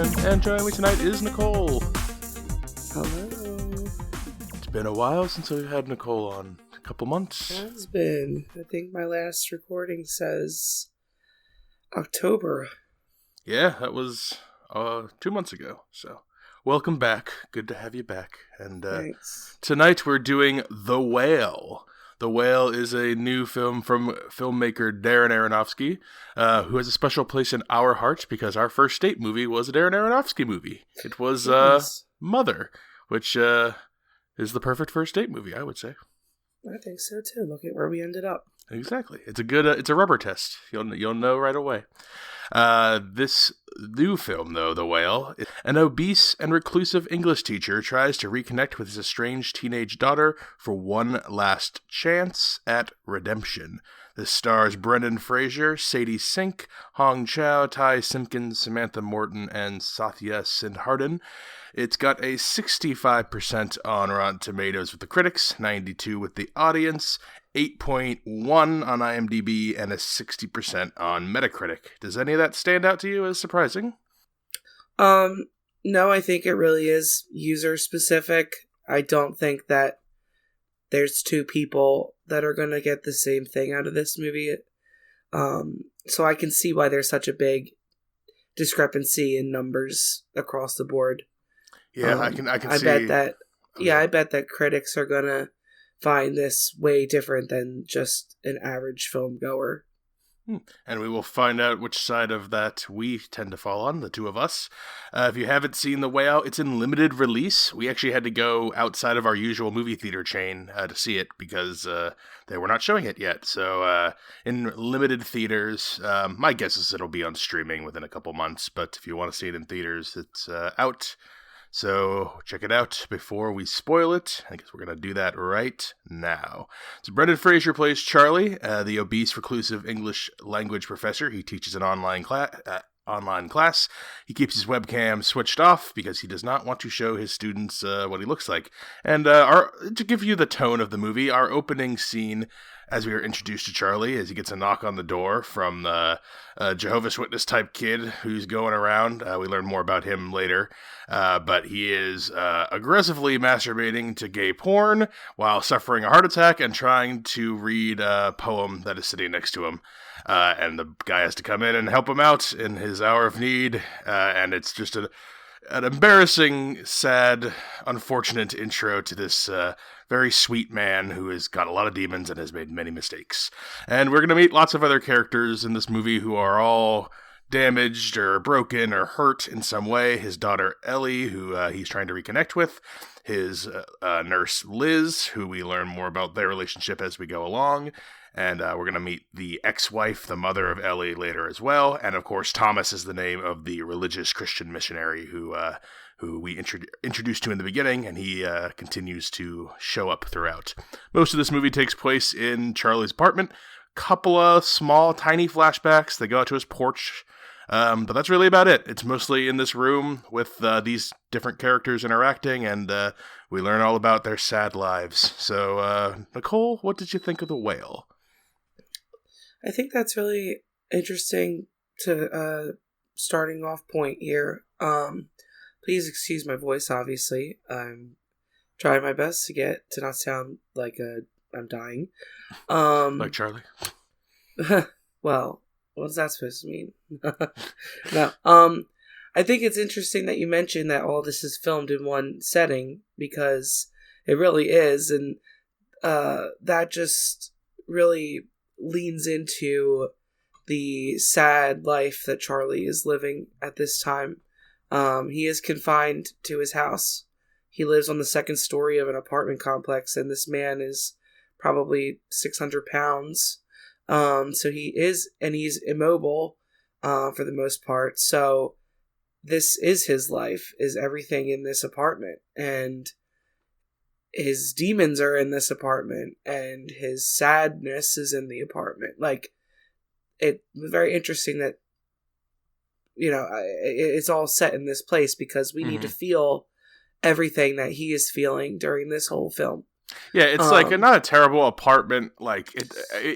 Darren, and joining me tonight is Nicole. Hello. It's been a while since we've had Nicole on. A couple months. It has been. I think my last recording says October. Yeah, that was 2 months ago. So, welcome back. Good to have you back. And Thanks. Tonight we're doing The Whale. The Whale is a new film from filmmaker Darren Aronofsky, who has a special place in our hearts because our first date movie was a Darren Aronofsky movie. It was Mother, which is the perfect first date movie, I would say. I think so too. Look at where we ended up. Exactly. It's a good. It's a rubber test. You'll know right away. This new film, though, The Whale, an obese and reclusive English teacher tries to reconnect with his estranged teenage daughter for one last chance at redemption. This stars Brendan Fraser, Sadie Sink, Hong Chow, Ty Simpkins, Samantha Morton, and Satya Sindhardan. It's got a 65% on Rotten Tomatoes with the critics, 92% with the audience, 8.1 on IMDb, and a 60% on Metacritic. Does any of that stand out to you as surprising? No, I think it really is user specific. I don't think that there's two people that are going to get the same thing out of this movie. So I can see why there's such a big discrepancy in numbers across the board. Yeah, I can see. I bet that critics are gonna find this way different than just an average film goer. And we will find out which side of that we tend to fall on, the two of us. If you haven't seen The Whale, it's in limited release. We actually had to go outside of our usual movie theater chain to see it because they were not showing it yet. So in limited theaters, my guess is it'll be on streaming within a couple months. But if you want to see it in theaters, it's out. So check it out before we spoil it. I guess we're going to do that right now. So Brendan Fraser plays Charlie, the obese, reclusive English language professor. He teaches an online class. He keeps his webcam switched off because he does not want to show his students what he looks like. And to give you the tone of the movie, our opening scene, as we are introduced to Charlie, as he gets a knock on the door from the Jehovah's Witness type kid who's going around. We learn more about him later. But he is aggressively masturbating to gay porn while suffering a heart attack and trying to read a poem that is sitting next to him. And the guy has to come in and help him out in his hour of need. And it's just an embarrassing, sad, unfortunate intro to this very sweet man who has got a lot of demons and has made many mistakes. And we're going to meet lots of other characters in this movie who are all damaged or broken or hurt in some way. His daughter Ellie, who he's trying to reconnect with. His nurse Liz, who we learn more about their relationship as we go along. And we're going to meet the ex-wife, the mother of Ellie, later as well. And of course, Thomas is the name of the religious Christian missionary who we introduced to in the beginning, and he continues to show up throughout. Most of this movie takes place in Charlie's apartment. Couple of small, tiny flashbacks. They go out to his porch. But that's really about it. It's mostly in this room with these different characters interacting, and we learn all about their sad lives. So, Nicole, what did you think of The Whale? I think that's really interesting to starting off point here. Please excuse my voice, obviously. I'm trying my best to not sound like I'm dying. Like Charlie? Well, what's that supposed to mean? No. I think it's interesting that you mentioned that all this is filmed in one setting, because it really is, and that just really leans into the sad life that Charlie is living at this time. He is confined to his house. He lives on the second story of an apartment complex, and this man is probably 600 pounds. So he's immobile, for the most part. So this is his life, is everything in this apartment, and his demons are in this apartment, and his sadness is in the apartment. Like, it was very interesting that, it's all set in this place because we need to feel everything that he is feeling during this whole film. Yeah, it's like not a terrible apartment. Like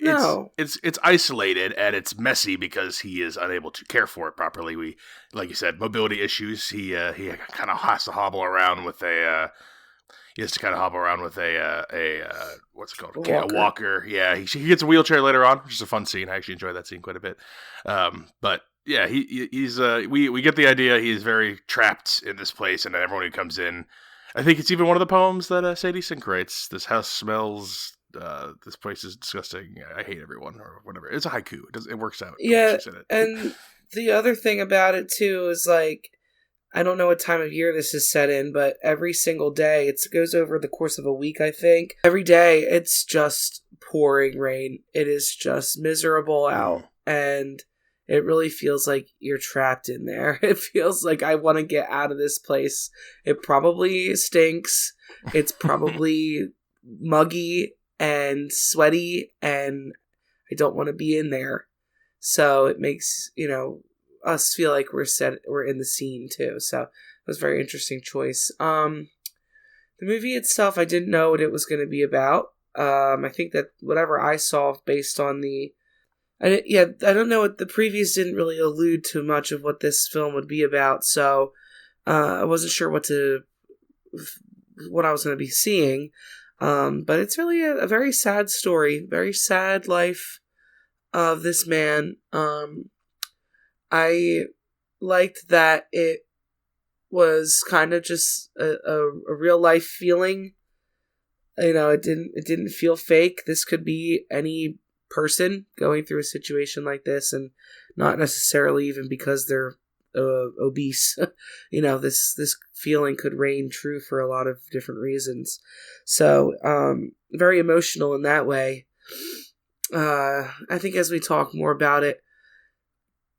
No. it's isolated and it's messy because he is unable to care for it properly. We, like you said, mobility issues. He kind of has to hobble around with a. He has to kind of hobble around with a what's it called? A walker. Yeah, he gets a wheelchair later on, which is a fun scene. I actually enjoy that scene quite a bit. But yeah, he's we get the idea. He's very trapped in this place, and everyone who comes in. I think it's even one of the poems that Sadie Sink writes. This house smells. This place is disgusting. I hate everyone, or whatever. It's a haiku. It works out. Yeah, and the other thing about it too is like, I don't know what time of year this is set in, but every single day, it goes over the course of a week, I think. Every day, it's just pouring rain. It is just miserable out, and it really feels like you're trapped in there. It feels like I want to get out of this place. It probably stinks. It's probably muggy and sweaty, and I don't want to be in there. So it makes, us feel like we're in the scene too. So it was a very interesting choice. The movie itself, I didn't know what it was going to be about. I think that whatever I saw based on I don't know, what the previews didn't really allude to much of what this film would be about, so I wasn't sure what I was going to be seeing. But it's really a very sad story, very sad life of this man. I liked that it was kind of just a real life feeling. It didn't feel fake. This could be any person going through a situation like this, and not necessarily even because they're obese. This feeling could reign true for a lot of different reasons. So very emotional in that way. I think as we talk more about it,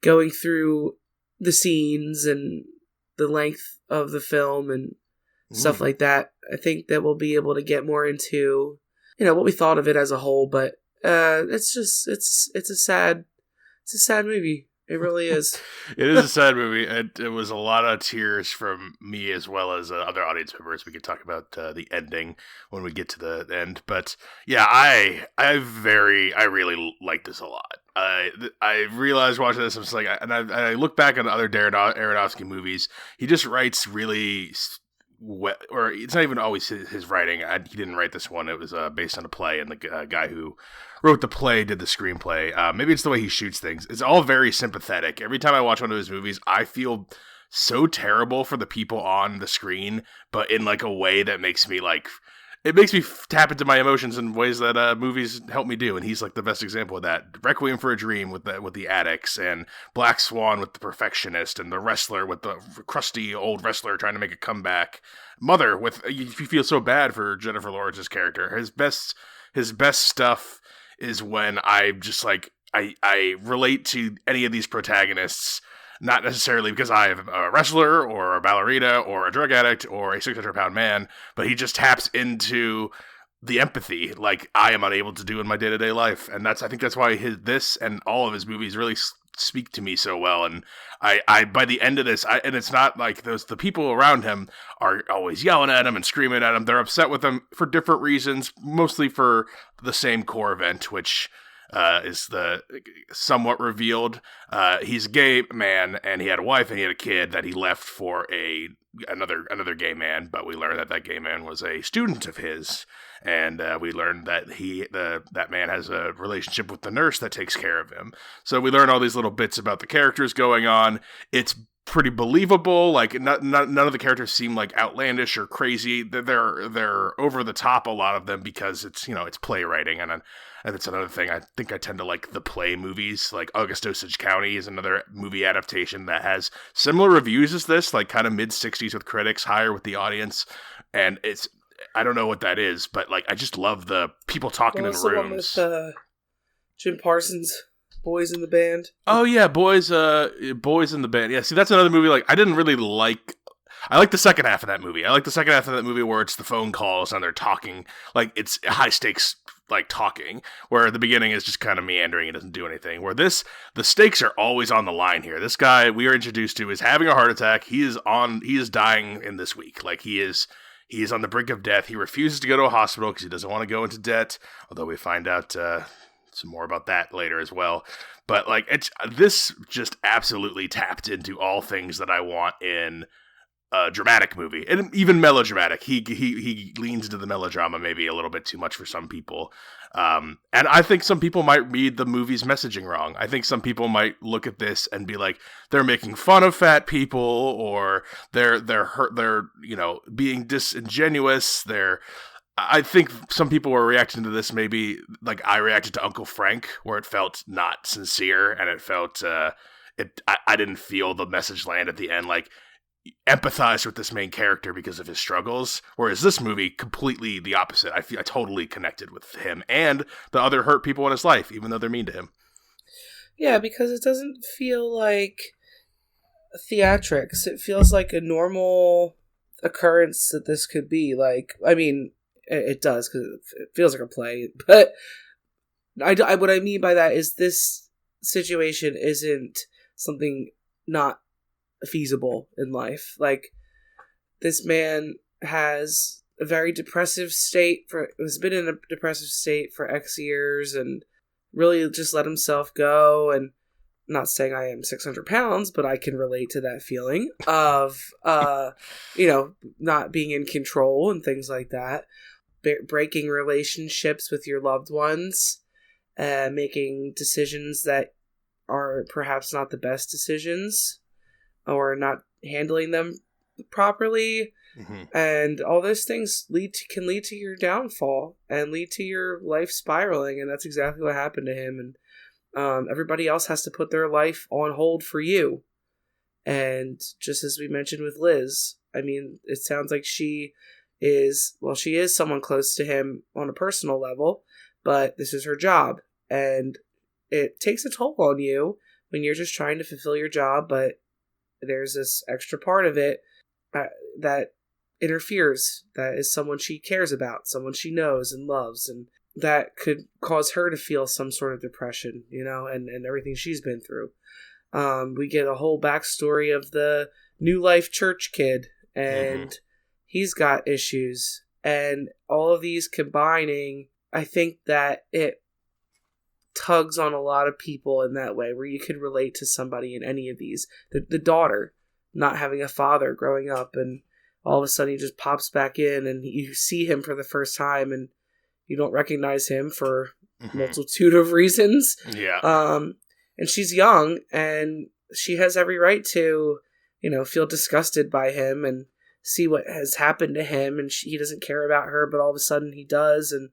going through the scenes and the length of the film and stuff like that, I think that we'll be able to get more into what we thought of it as a whole. But it's a sad movie. It really is. It is a sad movie. It was a lot of tears from me as well as other audience members. We could talk about the ending when we get to the end. But yeah, I really like this a lot. I realized watching this, I was like, I look back on other Darren Aronofsky movies. He just writes really. Or it's not even always his writing. He didn't write this one. It was based on a play, and the guy who wrote the play did the screenplay. Maybe it's the way he shoots things. It's all very sympathetic. Every time I watch one of his movies, I feel so terrible for the people on the screen, but in like a way that makes me tap into my emotions in ways that movies help me do, and he's like the best example of that. Requiem for a Dream with the addicts, and Black Swan with the perfectionist, and The Wrestler with the crusty old wrestler trying to make a comeback. Mother with you feel so bad for Jennifer Lawrence's character. His best stuff is when I just like I relate to any of these protagonists. Not necessarily because I am a wrestler or a ballerina or a drug addict or a 600-pound man, but he just taps into the empathy like I am unable to do in my day-to-day life. And I think that's why this and all of his movies really speak to me so well. And I by the end of this, and it's not like the people around him are always yelling at him and screaming at him. They're upset with him for different reasons, mostly for the same core event, which is the somewhat revealed. He's a gay man, and he had a wife and he had a kid that he left for another gay man. But we learned that gay man was a student of his, and we learned that that man has a relationship with the nurse that takes care of him. So we learn all these little bits about the characters going on. It's pretty believable. Like none of the characters seem like outlandish or crazy. They're over the top, a lot of them, because it's playwriting, and it's another thing. I think I tend to like the play movies. Like August Osage County is another movie adaptation that has similar reviews as this, like kind of mid-60s with critics, higher with the audience. And I don't know what that is, but like I just love the people talking in rooms. The one with Jim Parsons, Boys in the Band. Oh yeah, Boys in the Band. Yeah, see, that's another movie like I didn't really like. I like the second half of that movie. I like the second half of that movie where it's the phone calls and they're talking, like it's high stakes, like talking, where the beginning is just kind of meandering and doesn't do anything. Where the stakes are always on the line here. This guy we are introduced to is having a heart attack. He is dying in this week. Like he is He is on the brink of death. He refuses to go to a hospital because he doesn't want to go into debt, although we find out some more about that later as well. But like, this just absolutely tapped into all things that I want in a dramatic movie, and even melodramatic. He leans into the melodrama maybe a little bit too much for some people. And I think some people might read the movie's messaging wrong. I think some people might look at this and be like, they're making fun of fat people, or they're being disingenuous. I think some people were reacting to this maybe like I reacted to Uncle Frank, where it felt not sincere, and it felt I didn't feel the message land at the end. Like, empathize with this main character because of his struggles, whereas this movie completely the opposite. I totally connected with him and the other hurt people in his life, even though they're mean to him. Yeah, because it doesn't feel like theatrics. It feels like a normal occurrence that this could be. Like, I mean, it does, because it feels like a play, but what I mean by that is this situation isn't something not feasible in life. Like, this man has a very depressive state has been in a depressive state for X years, and really just let himself go. And I'm not saying I am 600 pounds, but I can relate to that feeling of not being in control and things like that. Breaking relationships with your loved ones, making decisions that are perhaps not the best decisions, or not handling them properly. Mm-hmm. And all those things can lead to your downfall and lead to your life spiraling. And that's exactly what happened to him. And everybody else has to put their life on hold for you. And just as we mentioned with Liz, I mean, it sounds like she is someone close to him on a personal level, but this is her job. And it takes a toll on you when you're just trying to fulfill your job, but there's this extra part of it that interferes, that is someone she cares about, someone she knows and loves, and that could cause her to feel some sort of depression, and everything she's been through. We get a whole backstory of the New Life Church kid, and he's got issues, and all of these combining, I think that it tugs on a lot of people in that way, where you could relate to somebody in any of these. The daughter not having a father growing up, and all of a sudden he just pops back in, and you see him for the first time, and you don't recognize him for a multitude of reasons. Yeah. And she's young, and she has every right to, feel disgusted by him and see what has happened to him, and he doesn't care about her, but all of a sudden he does, and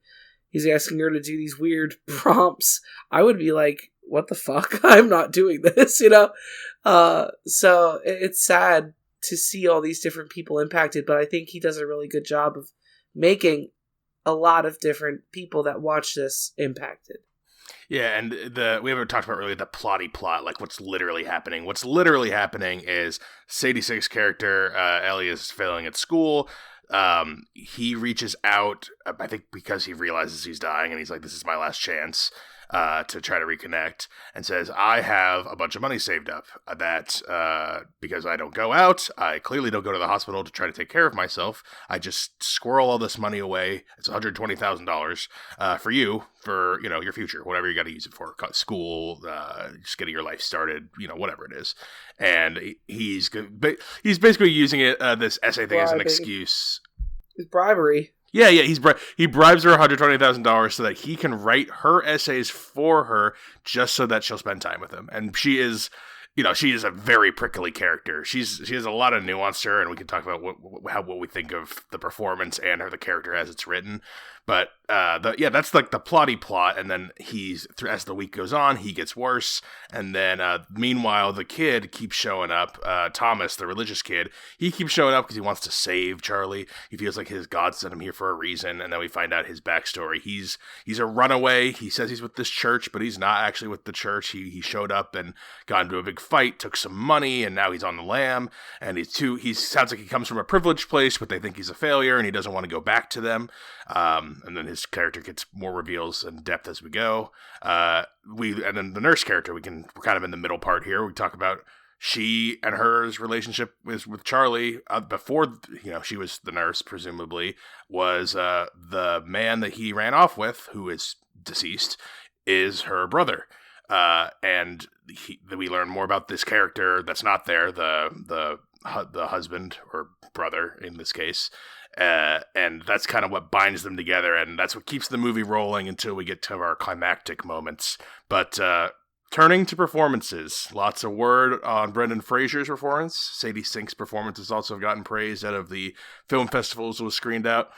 he's asking her to do these weird prompts. I would be like, what the fuck? I'm not doing this, So it's sad to see all these different people impacted, but I think he does a really good job of making a lot of different people that watch this impacted. Yeah, and we haven't talked about really the plotty plot, like what's literally happening. What's literally happening is Sadie Sick's character, Ellie, is failing at school. He reaches out, I think because he realizes he's dying, and he's like, this is my last chance to try to reconnect, and says, I have a bunch of money saved up that because I don't go out, I clearly don't go to the hospital to try to take care of myself, I just squirrel all this money away. It's $120,000 for you, for your future, whatever you got to use it for, school, just getting your life started, whatever it is. And he's basically using it, this essay thing, as an excuse. It's bribery. Yeah, he bribes her $120,000 so that he can write her essays for her, just so that she'll spend time with him. And she is a very prickly character. She has a lot of nuance to her, and we can talk about what we think of the performance and the character as it's written. But that's like the plotty plot, and then as the week goes on, he gets worse, and then meanwhile the kid keeps showing up. Thomas, the religious kid, he keeps showing up because he wants to save Charlie. He feels like his God sent him here for a reason, and then we find out his backstory. He's a runaway. He says he's with this church, but he's not actually with the church. He showed up and got into a big fight, took some money, and now he's on the lam. And he sounds like he comes from a privileged place, but they think he's a failure, and he doesn't want to go back to them. And then his character gets more reveals and depth as we go. And then the nurse character, we're kind of in the middle part here. We talk about she and hers relationship with Charlie, before, she was the nurse, presumably, was the man that he ran off with, who is deceased, is her brother. And we learn more about this character that's not there, the husband or brother in this case. And that's kind of what binds them together, and that's what keeps the movie rolling until we get to our climactic moments. But turning to performances, lots of word on Brendan Fraser's performance. Sadie Sink's performance has also gotten praised out of the film festivals it was screened out.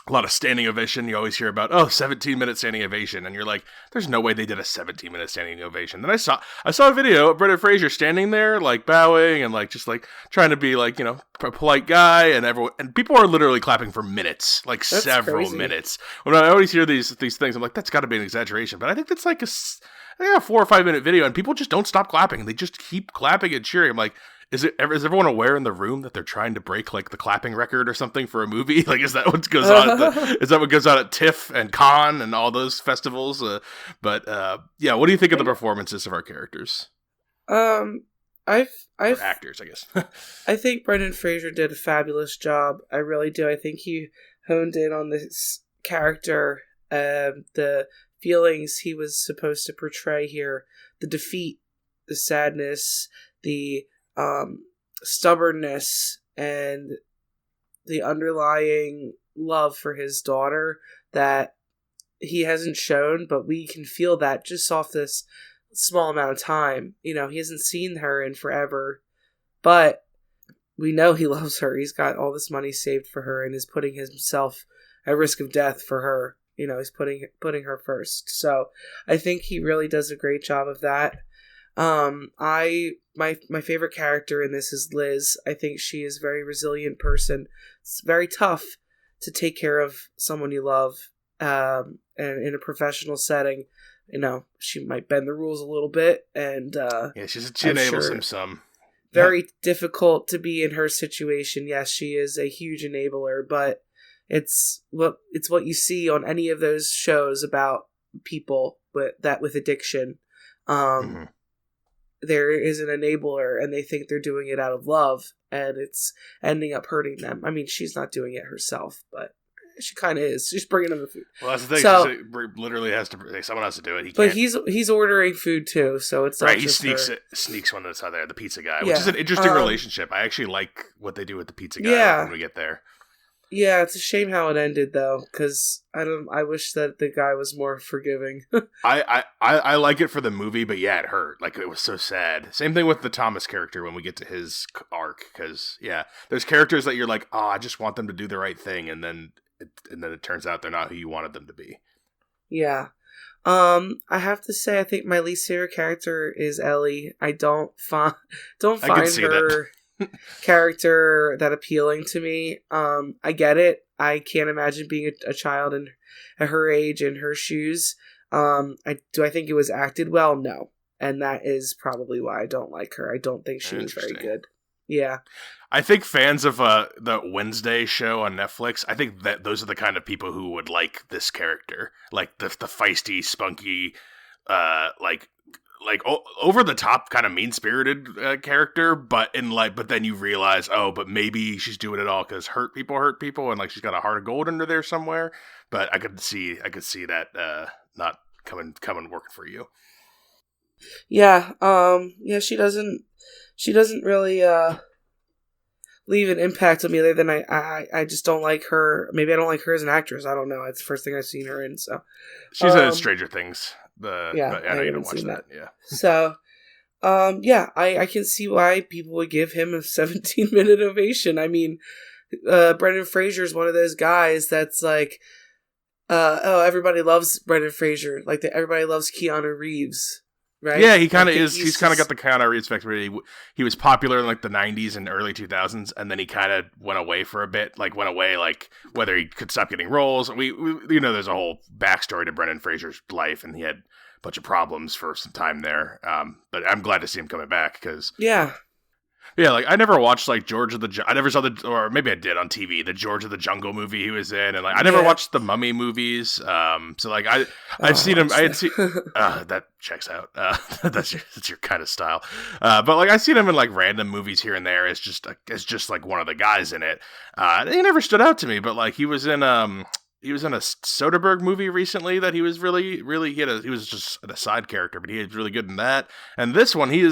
A lot of standing ovation. You always hear about, 17-minute standing ovation. And you're like, there's no way they did a 17-minute standing ovation. Then I saw a video of Brendan Fraser standing there, like bowing and like just like trying to be like, a polite guy, and people are literally clapping for minutes, like that's several crazy. Minutes. When I always hear these things, I'm like, that's got to be an exaggeration. But I think that's like a 4 or 5 minute video, and people just don't stop clapping. They just keep clapping and cheering. I'm like, is everyone aware in the room that they're trying to break like the clapping record or something for a movie? Like, is that what goes on? Is that what goes on at TIFF and Cannes and all those festivals? What do you think of the performances of our characters? Or actors, I guess. I think Brendan Fraser did a fabulous job. I really do. I think he honed in on this character, the feelings he was supposed to portray here, the defeat, the sadness, the stubbornness, and the underlying love for his daughter that he hasn't shown, but we can feel that just off this small amount of time. He hasn't seen her in forever, but we know he loves her. He's got all this money saved for her and is putting himself at risk of death for her. He's putting her first. So I think he really does a great job of that. My favorite character in this is Liz. I think she is a very resilient person. It's very tough to take care of someone you love, and in a professional setting. She might bend the rules a little bit, and she enables him some. Very difficult to be in her situation. Yes, she is a huge enabler, but it's what you see on any of those shows about people with addiction. There is an enabler, and they think they're doing it out of love, and it's ending up hurting them. I mean, she's not doing it herself, but she kind of is. She's bringing them the food. Well, that's the thing. So, she literally has to. Someone has to do it. But he's ordering food too, so it's not right. He sneaks one that's out there. The pizza guy, which is an interesting relationship. I actually like what they do with the pizza guy when we get there. Yeah, it's a shame how it ended though, because I wish that the guy was more forgiving. I like it for the movie, but yeah, it hurt. Like, it was so sad. Same thing with the Thomas character when we get to his arc, because there's characters that you're like, I just want them to do the right thing, and then it turns out they're not who you wanted them to be. Yeah. I have to say, I think my least favorite character is Ellie. I don't find her character that appealing to me. I get it. I can't imagine being a child at her age in her shoes. I think it was acted well? No. And that is probably why I don't like her. I don't think she was very good. Yeah. I think fans of the Wednesday show on Netflix, I think that those are the kind of people who would like this character. Like the feisty, spunky, over the top kind of mean spirited character, but then you realize, but maybe she's doing it all because hurt people, and like she's got a heart of gold under there somewhere. But I could see that not coming working for you. Yeah. She doesn't really leave an impact on me other than I just don't like her. Maybe I don't like her as an actress. I don't know. It's the first thing I've seen her in. So she's in Stranger Things. I know you don't watch that. Yeah. So, I can see why people would give him a 17-minute ovation. I mean, Brendan Fraser is one of those guys that's like, everybody loves Brendan Fraser. Like everybody loves Keanu Reeves. Right? Yeah, he kind of is. He's kind of got the Keanu Reeves effect where he was popular in like the 90s and early 2000s, and then he kind of went away for a bit. Like whether he could stop getting roles. We there's a whole backstory to Brendan Fraser's life, and he had a bunch of problems for some time there. But I'm glad to see him coming back because Yeah, like I never watched like I never saw or maybe I did on TV, the George of the Jungle movie he was in, and like I never watched the Mummy movies. So like I've seen him. I had seen that checks out. That's your kind of style. But like I've seen him in like random movies here and there. It's just like one of the guys in it. He never stood out to me, but like he was in a Soderbergh movie recently that he was really he was just a side character, but he was really good in that. And this one he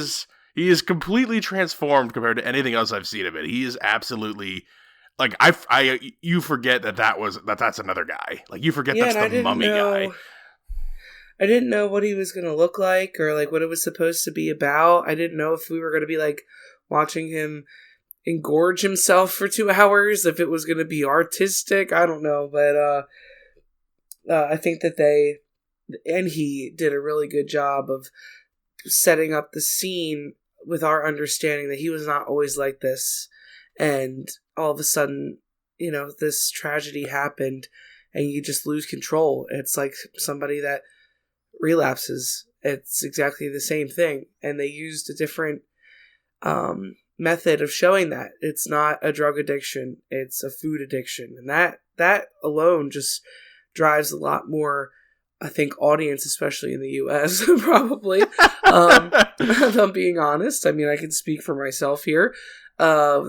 is completely transformed compared to anything else I've seen of it. He is absolutely like you forget that's another guy. Like you forget that's the Mummy guy. I didn't know what he was going to look like or like what it was supposed to be about. I didn't know if we were going to be like watching him engorge himself for 2 hours, if it was going to be artistic. I don't know, but I think that he did a really good job of setting up the scene with our understanding that he was not always like this, and all of a sudden, this tragedy happened and you just lose control. It's like somebody that relapses. It's exactly the same thing, and they used a different method of showing that it's not a drug addiction, it's a food addiction, and that alone just drives a lot more, I think, audience, especially in the US, probably. If I'm being honest, I mean, I can speak for myself here, of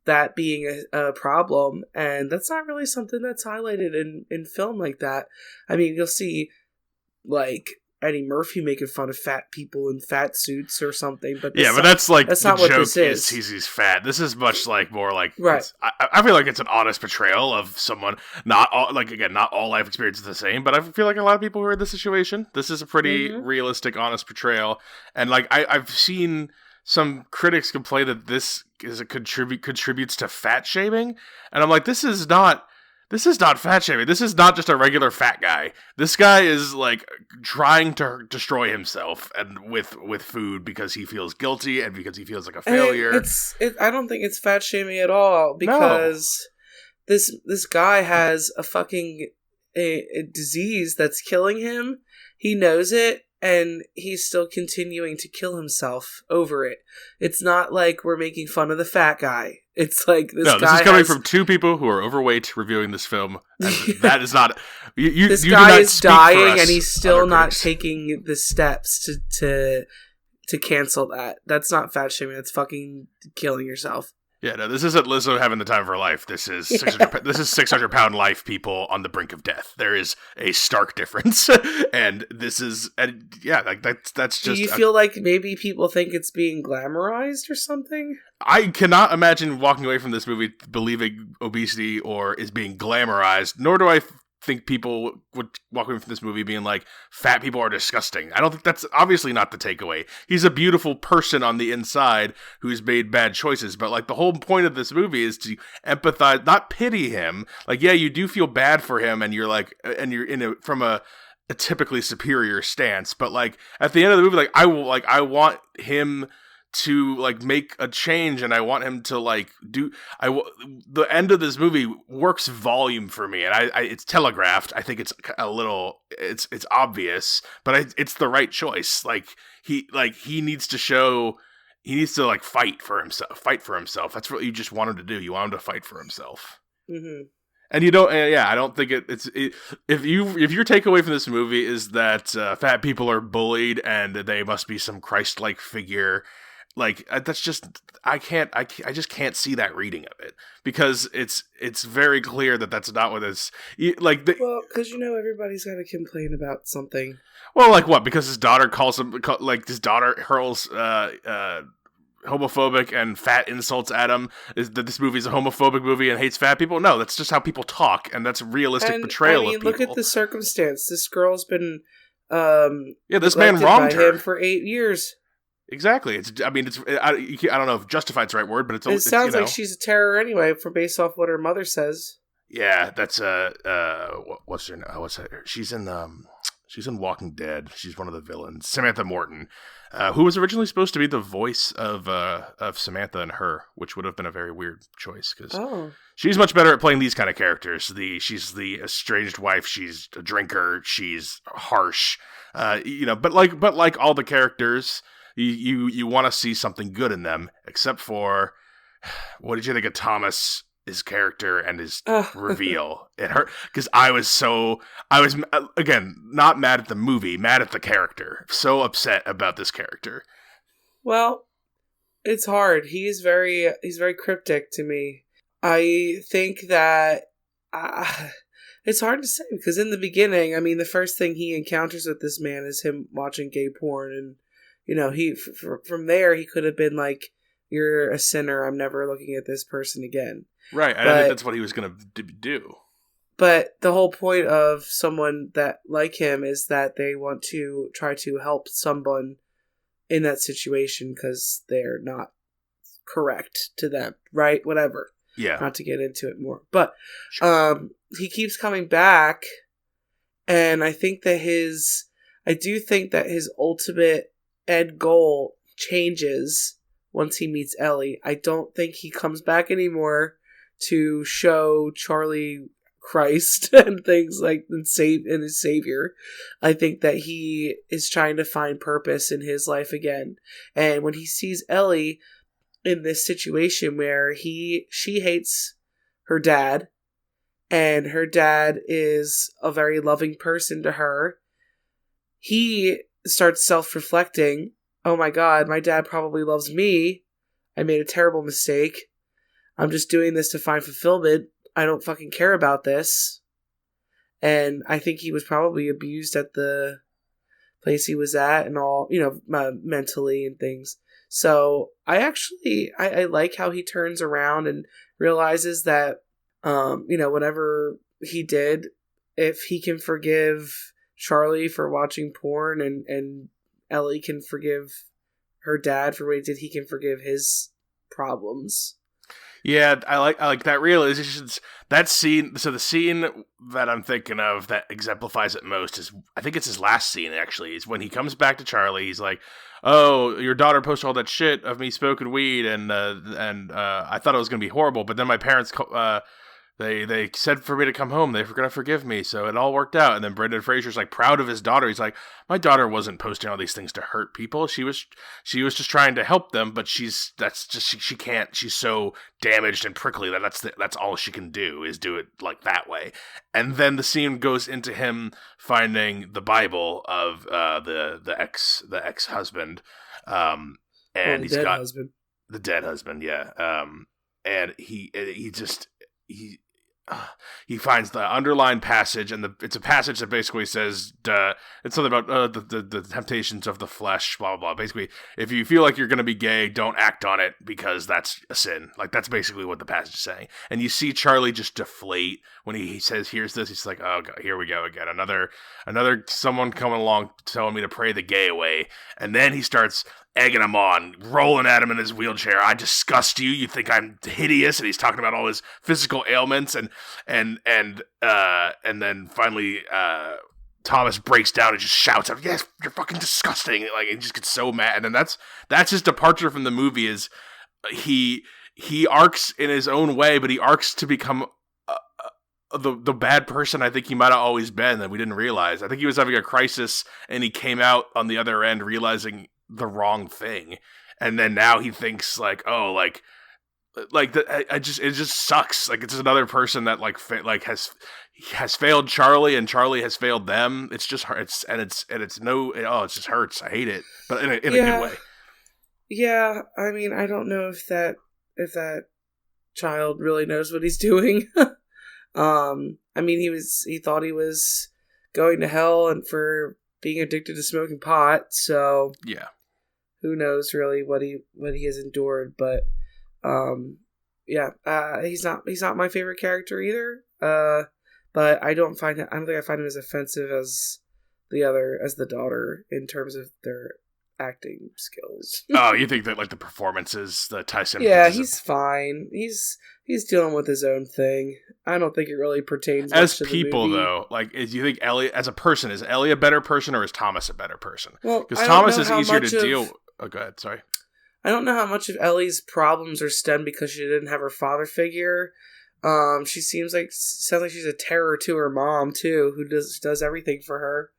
that being a problem, and that's not really something that's highlighted in film like that. I mean, you'll see like Eddie Murphy making fun of fat people in fat suits or something, but that's not what this is. He's fat. This is much like more like right. I feel like it's an honest portrayal of someone. Not all life experiences are the same, but I feel like a lot of people who are in this situation, this is a pretty realistic, honest portrayal. And like I've seen some critics complain that this contributes to fat shaming, and I'm like, this is not fat shaming. This is not just a regular fat guy. This guy is like trying to destroy himself and with food because he feels guilty and because he feels like a failure. I don't think it's fat shaming at all, because this guy has a fucking a disease that's killing him. He knows it, and he's still continuing to kill himself over it. It's not like we're making fun of the fat guy. It's like this is coming from two people who are overweight reviewing this film. And that is not... This guy is dying, and he's still not taking the steps to cancel that. That's not fat shaming. That's fucking killing yourself. Yeah, no, this isn't Lizzo having the time of her life. This is 600-pound life people on the brink of death. There is a stark difference, and this is, like that's just. Do you feel like maybe people think it's being glamorized or something? I cannot imagine walking away from this movie believing obesity or is being glamorized. Nor do I think people would walk away from this movie being like, fat people are disgusting. I don't think that's obviously not the takeaway. He's a beautiful person on the inside who's made bad choices, but like the whole point of this movie is to empathize, not pity him. Like, yeah, you do feel bad for him, and you're like, and you're from a typically superior stance, but like at the end of the movie, like I want him to like make a change, and I want him to like the end of this movie works volume for me, and it's telegraphed. I think it's a little it's obvious, but it's the right choice. He needs to like fight for himself. That's what you just want him to do. You want him to fight for himself. Mm-hmm. And you don't, I don't think if your takeaway from this movie is that fat people are bullied and they must be some Christ-like figure, like that's just, I just can't see that reading of it, because it's very clear that that's not what it's like. Well, because everybody's got to complain about something. Well, like what? Because his daughter his daughter hurls homophobic and fat insults at him. Is that this movie's a homophobic movie and hates fat people? No, that's just how people talk, and that's realistic portrayal of people. Look at the circumstance. This girl's been this man wronged her for 8 years. Exactly. I don't know if justified's the right word, but it sounds like she's a terror anyway, based off what her mother says. Yeah, that's what's her name? What's her? She's in Walking Dead. She's one of the villains, Samantha Morton, who was originally supposed to be the voice of Samantha and Her, which would have been a very weird choice, because she's much better at playing these kind of characters. She's the estranged wife. She's a drinker. She's harsh. But like all the characters, you want to see something good in them, except for what did you think of Thomas, his character and his reveal? It hurt because I was again not mad at the movie, mad at the character. So upset about this character. Well, it's hard. He's very cryptic to me. I think that it's hard to say because in the beginning, I mean, the first thing he encounters with this man is him watching gay porn, and he from there he could have been like, "You're a sinner. I'm never looking at this person again." Right. I think that's what he was going to do. But the whole point of someone that like him is that they want to try to help someone in that situation because they're not correct to them, right? Whatever. Yeah. Not to get into it more. But he keeps coming back, and I do think that his ultimate end goal changes once he meets Ellie. I don't think he comes back anymore to show Charlie Christ and things like and his savior. I think that he is trying to find purpose in his life again. And when he sees Ellie in this situation where she hates her dad, and her dad is a very loving person to her, he starts self-reflecting. Oh my God, my dad probably loves me. I made a terrible mistake. I'm just doing this to find fulfillment. I don't fucking care about this. And I think he was probably abused at the place he was at and all, mentally and things. So I like how he turns around and realizes that, whatever he did, if he can forgive Charlie for watching porn and Ellie can forgive her dad for what he did, he can forgive his problems. Yeah, I like that realization. That scene. So the scene that I'm thinking of that exemplifies it most is, I think it's his last scene. Actually, is when he comes back to Charlie. He's like, "Oh, your daughter posted all that shit of me smoking weed, and I thought it was gonna be horrible, but then my parents They said for me to come home. They were going to forgive me, so it all worked out." And then Brendan Fraser's like proud of his daughter. He's like, "My daughter wasn't posting all these things to hurt people. She was just trying to help them. But she can't. She's so damaged and prickly that's all she can do is do it like that way." And then the scene goes into him finding the Bible of the ex husband, and he's got husband. The dead husband, yeah. And he finds the underlined passage, and it's a passage that basically says, it's something about the temptations of the flesh, blah, blah, blah. Basically, if you feel like you're going to be gay, don't act on it because that's a sin. Like, that's basically what the passage is saying. And you see Charlie just deflate when he says, "Here's this." He's like, "Oh, God, here we go again. Another someone coming along telling me to pray the gay away." And then he starts egging him on, rolling at him in his wheelchair. "I disgust you. You think I'm hideous." And he's talking about all his physical ailments, and then finally Thomas breaks down and just shouts out, "Yes, you're fucking disgusting!" Like, he just gets so mad. And then that's his departure from the movie. Is he arcs in his own way, but he arcs to become the bad person I think he might have always been that we didn't realize. I think he was having a crisis, and he came out on the other end realizing the wrong thing, and then now he thinks like, "Oh, like it just sucks." Like, it's another person that has failed Charlie, and Charlie has failed them. It just hurts. I hate it, but in a good way. Yeah, I mean, I don't know if that child really knows what he's doing. I mean, he thought he was going to hell and for being addicted to smoking pot. So yeah, who knows really what he has endured? But he's not my favorite character either. But I don't think I find him as offensive as the daughter in terms of their acting skills. Oh, you think that like the performances, the Tyson? Yeah, he's fine. He's dealing with his own thing. I don't think it really pertains as much to people the movie. Though. Like, do you think Ellie as a person, is Ellie a better person or is Thomas a better person? Well, because Thomas is easier to deal. Oh, go ahead. Sorry. I don't know how much of Ellie's problems are stemmed because she didn't have her father figure. She sounds like she's a terror to her mom too, who does everything for her.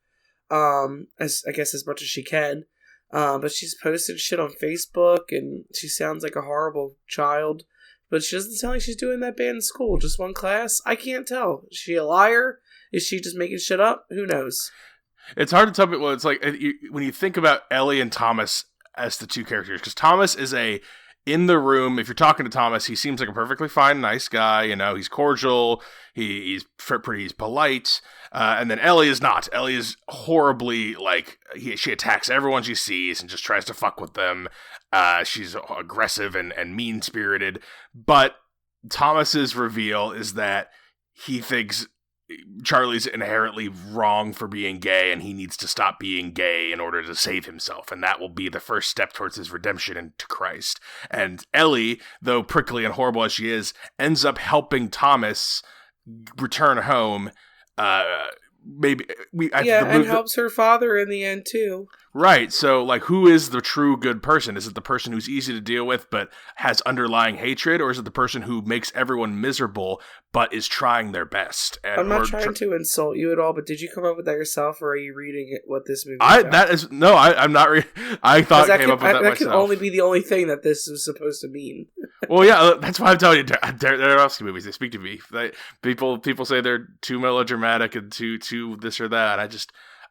As much as she can. But she's posted shit on Facebook, and she sounds like a horrible child. But she doesn't sound like she's doing that bad in school. Just one class? I can't tell. Is she a liar? Is she just making shit up? Who knows? It's hard to tell. Well, it's like when you think about Ellie and Thomas as the two characters, because Thomas is in the room. If you're talking to Thomas, he seems like a perfectly fine, nice guy. You know, he's cordial. He's polite. And then Ellie is not. Ellie is horribly she attacks everyone she sees and just tries to fuck with them. She's aggressive and mean spirited. But Thomas's reveal is that he thinks Charlie's inherently wrong for being gay, and he needs to stop being gay in order to save himself, and that will be the first step towards his redemption into Christ. And Ellie, though prickly and horrible as she is, ends up helping Thomas return home. And helps her father in the end too. Right. So, who is the true good person? Is it the person who's easy to deal with but has underlying hatred, or is it the person who makes everyone miserable but is trying their best? I'm not trying to insult you at all, but did you come up with that yourself, or are you reading what this movie is about? I'm not. I thought I came up with that myself. That can only be the only thing that this is supposed to mean. Well, yeah, that's why I'm telling you. Darren Aronofsky movies, they speak to me. People say they're too melodramatic and too this or that.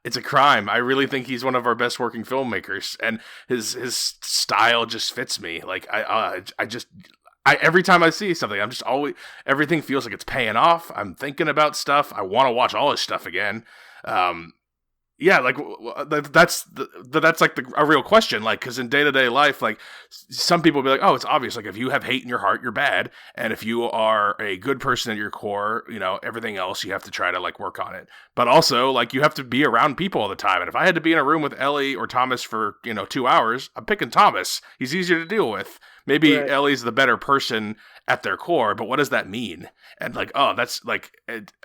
It's a crime. I really think he's one of our best working filmmakers, and his style just fits me. Every time I see something, I'm just always, everything feels like it's paying off. I'm thinking about stuff. I want to watch all his stuff again. That's a real question. Because in day-to-day life, some people will be like, oh, it's obvious. If you have hate in your heart, you're bad. And if you are a good person at your core, everything else, you have to try to work on it. But also, you have to be around people all the time. And if I had to be in a room with Ellie or Thomas for, 2 hours, I'm picking Thomas. He's easier to deal with. Maybe right. Ellie's the better person at their core, but what does that mean? And that's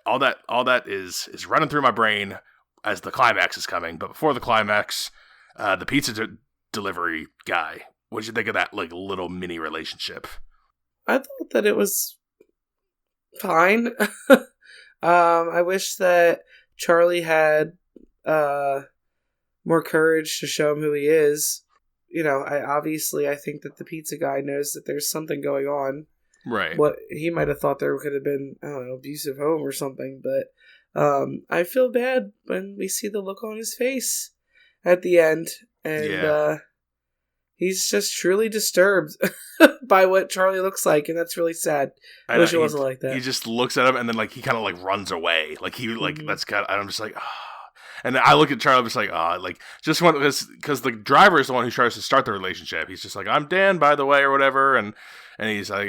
all that is running through my brain as the climax is coming. But before the climax, the pizza delivery guy, what did you think of that little mini relationship? I thought that it was fine. I wish that Charlie had more courage to show him who he is. I think that the pizza guy knows that there's something going on. Right. What he might have thought there could have been, I don't know, abusive home or something, but I feel bad when we see the look on his face at the end, and he's just truly disturbed by what Charlie looks like, and that's really sad. I wish it wasn't like that. He just looks at him, and then he kind of runs away. That's kind of, and I'm just like, oh. And I look at Charlie, I'm just like, just one, because the driver is the one who tries to start the relationship. He's just like, I'm Dan, by the way, or whatever, and he's like,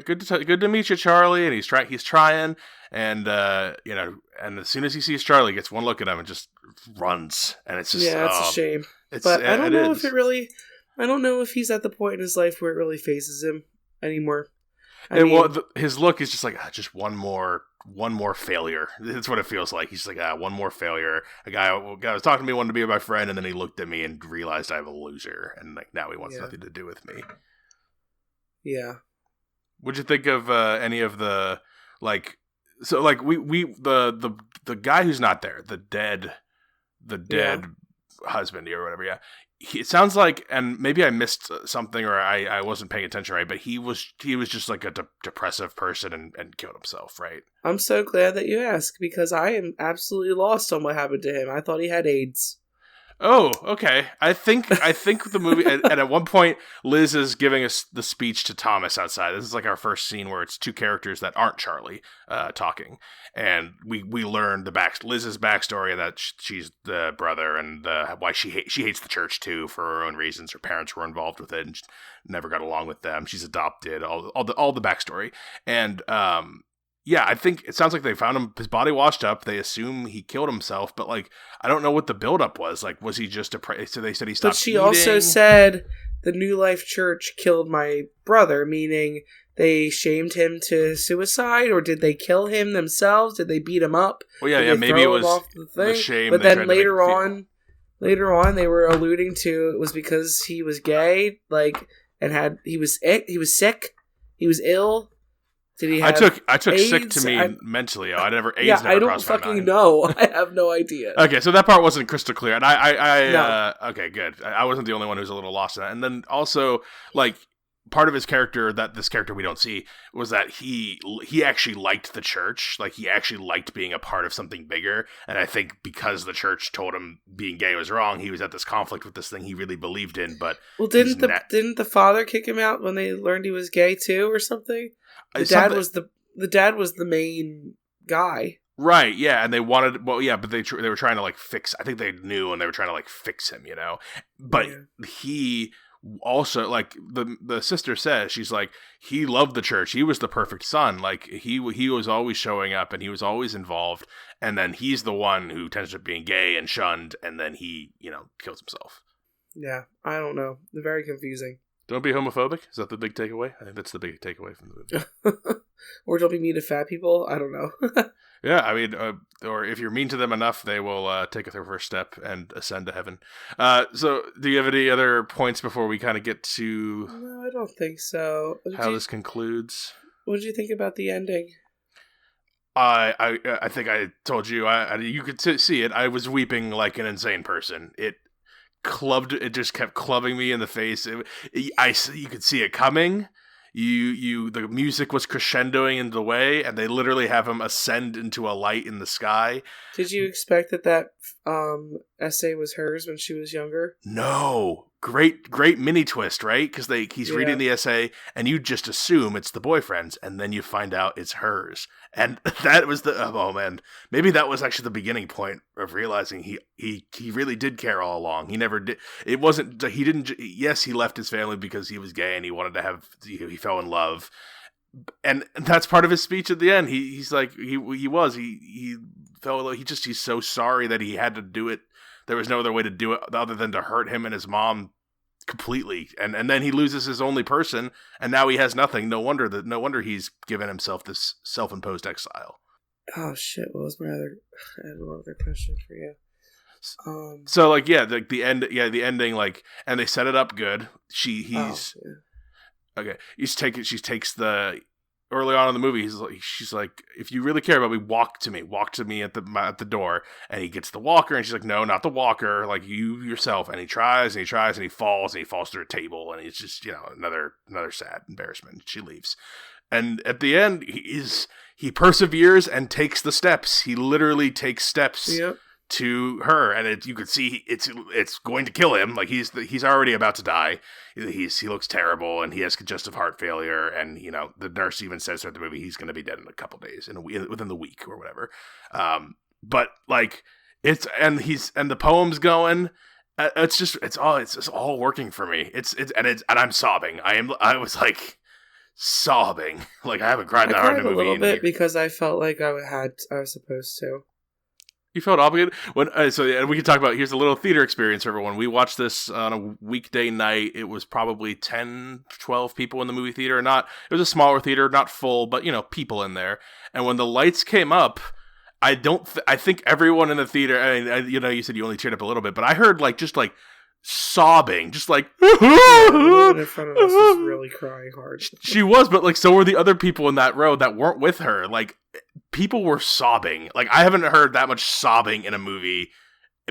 good to meet you, Charlie, and he's trying, and and as soon as he sees Charlie, he gets one look at him and just runs, and it's just it's a shame. But I don't know if I don't know if he's at the point in his life where it really phases him anymore. His look is just just one more failure. That's what it feels like. He's like, one more failure. A guy was talking to me, wanted to be my friend, and then he looked at me and realized I'm a loser, and now he wants nothing to do with me. Yeah. What'd you think of any of the the guy who's not there, the dead husband or whatever? Yeah. It sounds like, and maybe I missed something or I wasn't paying attention right, but he was just a depressive person and killed himself, right? I'm so glad that you asked, because I am absolutely lost on what happened to him. I thought he had AIDS. Oh, okay. I think the movie, and at one point, Liz is giving us the speech to Thomas outside. This is our first scene where it's two characters that aren't Charlie talking, and we learn Liz's backstory, and that she's the brother, and why she hates the church too for her own reasons. Her parents were involved with it and never got along with them. She's adopted. All the backstory, and yeah, I think it sounds like they found his body washed up. They assume he killed himself, but I don't know what the buildup was. Was he just depressed? So they said he stopped. But she also said the New Life Church killed my brother, meaning they shamed him to suicide, or did they kill him themselves? Did they beat him up? Well, yeah, maybe it was the shame. But then later on, they were alluding to it was because he was gay, he was sick, he was ill. Did he I have took sick AIDS? to mean mentally. I never AIDS. Yeah, never I don't crossed my fucking mind. know. I have no idea. Okay, so that part wasn't crystal clear, and No. okay, good. I wasn't the only one who was a little lost in that. And then also, like, part of his character that this character we don't see was that he actually liked the church. Like, he actually liked being a part of something bigger. And I think because the church told him being gay was wrong, he was at this conflict with this thing he really believed in. But Well, didn't the father kick him out when they learned he was gay too, or something? The dad was the main guy. Right, yeah, and they wanted, well, yeah, but they were trying to, like, fix, I think they knew, and they were trying to, like, fix him, you know? But he also, like, the sister says, she's like, he loved the church, he was the perfect son, like, he was always showing up, and he was always involved, and then he's the one who tends to being gay and shunned, and then he, you know, kills himself. Yeah, I don't know. They're very confusing. Don't be homophobic? Is that the big takeaway? I think that's the big takeaway from the movie. Or don't be mean to fat people? I don't know. Yeah, I mean, or if you're mean to them enough, they will take their first step and ascend to heaven. So, do you have any other points before we kind of get to... No, I don't think so. How this concludes? What did you think about the ending? I think I told you, you could see it. I was weeping like an insane person. It just kept clubbing me in the face. You could see it coming. The music was crescendoing into the way, and they literally have him ascend into a light in the sky. Did you expect that essay was hers when she was younger? No. Great mini twist, right? Because he's reading the essay, and you just assume it's the boyfriend's, and then you find out it's hers. And that was oh man, maybe that was actually the beginning point of realizing he really did care all along. He never did. It wasn't. He didn't. Yes, he left his family because he was gay and he wanted to have. He fell in love, and that's part of his speech at the end. He's like he felt he's so sorry that he had to do it. There was no other way to do it other than to hurt him and his mom completely. And then he loses his only person, and now he has nothing. No wonder he's given himself this self-imposed exile. Oh shit, what was I had another question for you. So like, yeah, the ending, like, and they set it up good. Okay. She takes the, early on in the movie, she's like, if you really care about me, walk to me at the door. And he gets the walker, and she's like, no, not the walker, like you yourself. And he tries, and he falls through a table, and it's just, you know, another sad embarrassment. She leaves. And at the end, he perseveres and takes the steps. He literally takes steps to her, and you could see it's going to kill him. Like he's already about to die. He looks terrible, and he has congestive heart failure. And you know, the nurse even says throughout the movie he's going to be dead in a couple days, within the week or whatever. But like and the poem's going. It's just all working for me. And I'm sobbing. I was like sobbing. Like I haven't cried that hard in a movie. A little bit because I felt like I was supposed to. You felt obligated? And we can talk about, here's a little theater experience for everyone. We watched this on a weekday night. It was probably 10, 12 people in the movie theater. It was a smaller theater, not full, but, you know, people in there. And when the lights came up, I think everyone in the theater, I mean, you know, you said you only cheered up a little bit, but I heard just sobbing, just like the woman in front of us was really crying hard. She was, but like so were the other people in that row that weren't with her. Like people were sobbing. Like I haven't heard that much sobbing in a movie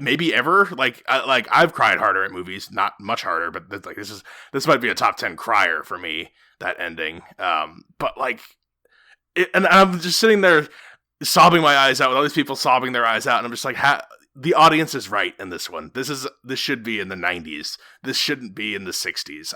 maybe ever. Like I've cried harder at movies, not much harder, but this might be a top 10 crier for me, that ending. But like and I'm just sitting there sobbing my eyes out with all these people sobbing their eyes out, and I'm just like, the audience is right in this one. This should be in the 90s. This shouldn't be in the 60s.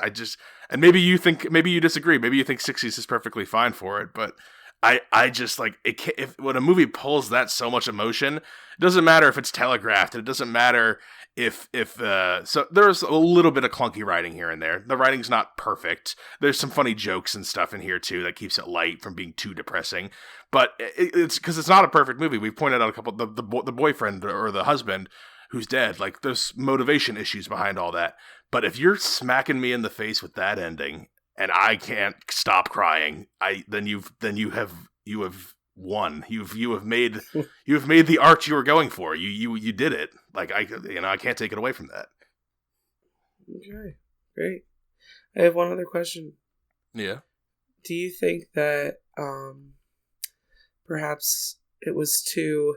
And maybe you disagree. Maybe you think 60s is perfectly fine for it, but I just like it. When a movie pulls that so much emotion, it doesn't matter if it's telegraphed. It doesn't matter so there's a little bit of clunky writing here and there. The writing's not perfect. There's some funny jokes and stuff in here too that keeps it light from being too depressing. But it's because it's not a perfect movie. We've pointed out a couple, the boyfriend or the husband who's dead. Like there's motivation issues behind all that. But if you're smacking me in the face with that ending and I can't stop crying, then you have won. You have made the art you were going for. You did it. Like I can't take it away from that. Okay, great. I have one other question. Yeah. Do you think that perhaps it was too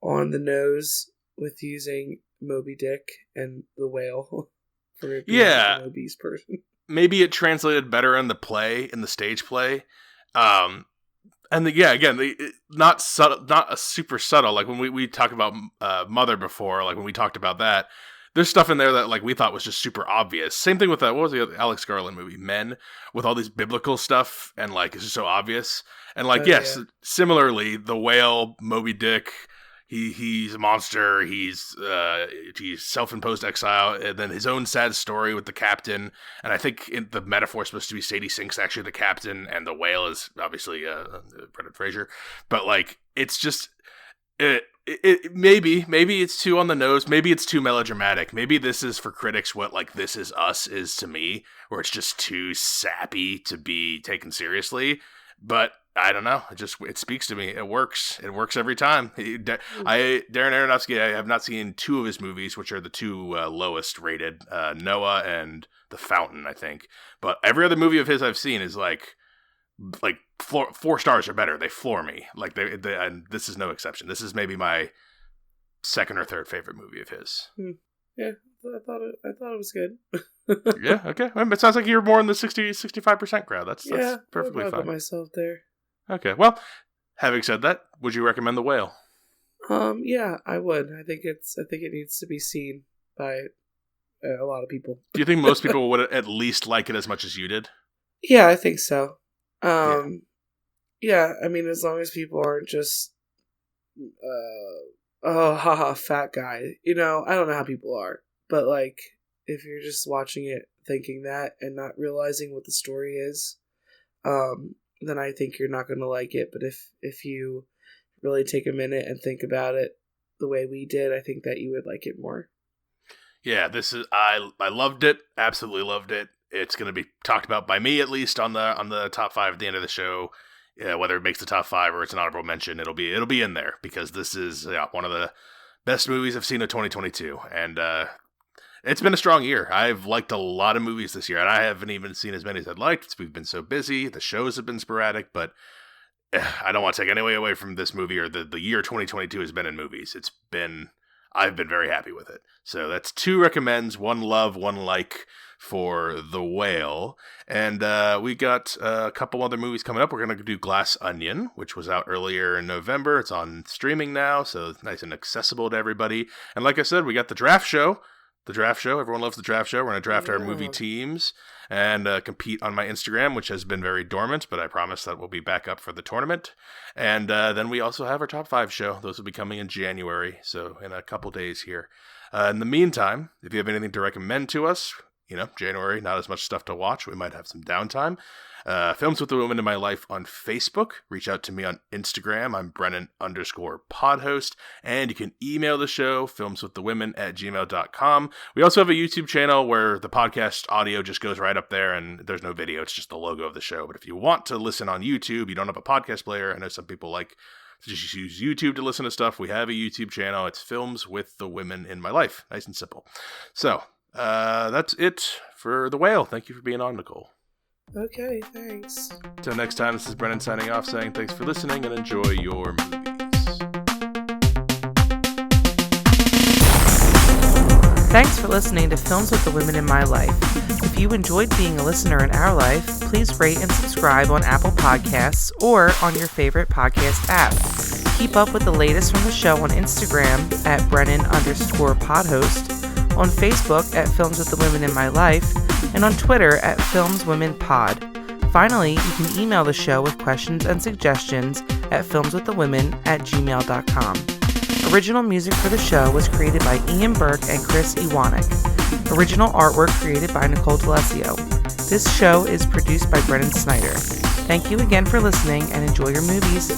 on the nose with using Moby Dick and the whale for it being an obese person. Maybe it translated better in the stage play. Not super subtle. Like when we talked about Mother before, like when we talked about that, there's stuff in there that like we thought was just super obvious. Same thing with what was the Alex Garland movie, Men, with all these biblical stuff and like it's just so obvious. And like similarly, the whale, Moby Dick, he's a monster. He's self-imposed exile, and then his own sad story with the captain. And I think the metaphor is supposed to be Sadie Sink's actually the captain, and the whale is obviously Brendan Fraser. But like, it's just maybe it's too on the nose. Maybe it's too melodramatic. Maybe this is for critics what like This Is Us is to me, where it's just too sappy to be taken seriously. But I don't know. It speaks to me. It works. It works every time. Darren Aronofsky, I have not seen two of his movies, which are the two lowest rated, Noah and The Fountain, I think. But every other movie of his I've seen is like 4 stars or better. They floor me. Like and this is no exception. This is maybe my second or third favorite movie of his. Yeah, I thought it was good. Yeah, okay. Well, it sounds like you're more in the 65% crowd. That's perfectly fine. I'll put myself there. Okay, well, having said that, would you recommend The Whale? Yeah, I would. I think it needs to be seen by a lot of people. Do you think most people would at least like it as much as you did? Yeah, I think so. Yeah, I mean, as long as people aren't just, fat guy. You know, I don't know how people are, but like, if you're just watching it thinking that and not realizing what the story is, then I think you're not going to like it. But if you really take a minute and think about it the way we did, I think that you would like it more. Yeah, I loved it. Absolutely loved it. It's going to be talked about by me at least on the top 5 at the end of the show. Yeah, whether it makes the top 5 or it's an honorable mention, it'll be in there because this is one of the best movies I've seen of 2022, and it's been a strong year. I've liked a lot of movies this year, and I haven't even seen as many as I'd liked. We've been so busy. The shows have been sporadic, but I don't want to take any way away from this movie or the year 2022 has been in movies. I've been very happy with it. So that's 2 recommends, 1 love, 1 like for The Whale. And we got a couple other movies coming up. We're going to do Glass Onion, which was out earlier in November. It's on streaming now, so it's nice and accessible to everybody. And like I said, we got The Draft Show. The Draft Show. Everyone loves The Draft Show. We're going to draft our movie teams and compete on my Instagram, which has been very dormant, but I promise that we'll be back up for the tournament. And then we also have our top 5 show. Those will be coming in January, so in a couple days here. In the meantime, if you have anything to recommend to us, January, not as much stuff to watch. We might have some downtime. Films with the Women in My Life on Facebook. Reach out to me on Instagram. I'm Brennan_podhost. And you can email the show, filmswiththewomen@gmail.com. We also have a YouTube channel where the podcast audio just goes right up there and there's no video. It's just the logo of the show. But if you want to listen on YouTube, you don't have a podcast player. I know some people like to just use YouTube to listen to stuff. We have a YouTube channel. It's Films with the Women in My Life. Nice and simple. So, that's it for The Whale. Thank you for being on, Nicole. Okay, thanks. Till next time, this is Brennan signing off saying thanks for listening and enjoy your movies. Thanks for listening to Films with the Women in My Life. If you enjoyed being a listener in our life, please rate and subscribe on Apple Podcasts or on your favorite podcast app. Keep up with the latest from the show on Instagram at Brennan_podhost, on Facebook at Films with the Women in My Life, and on Twitter at FilmsWomenPod. Finally, you can email the show with questions and suggestions at filmswiththewomen@gmail.com. Original music for the show was created by Ian Burke and Chris Iwanek. Original artwork created by Nicole D'Alessio. This show is produced by Brennan Snyder. Thank you again for listening and enjoy your movies.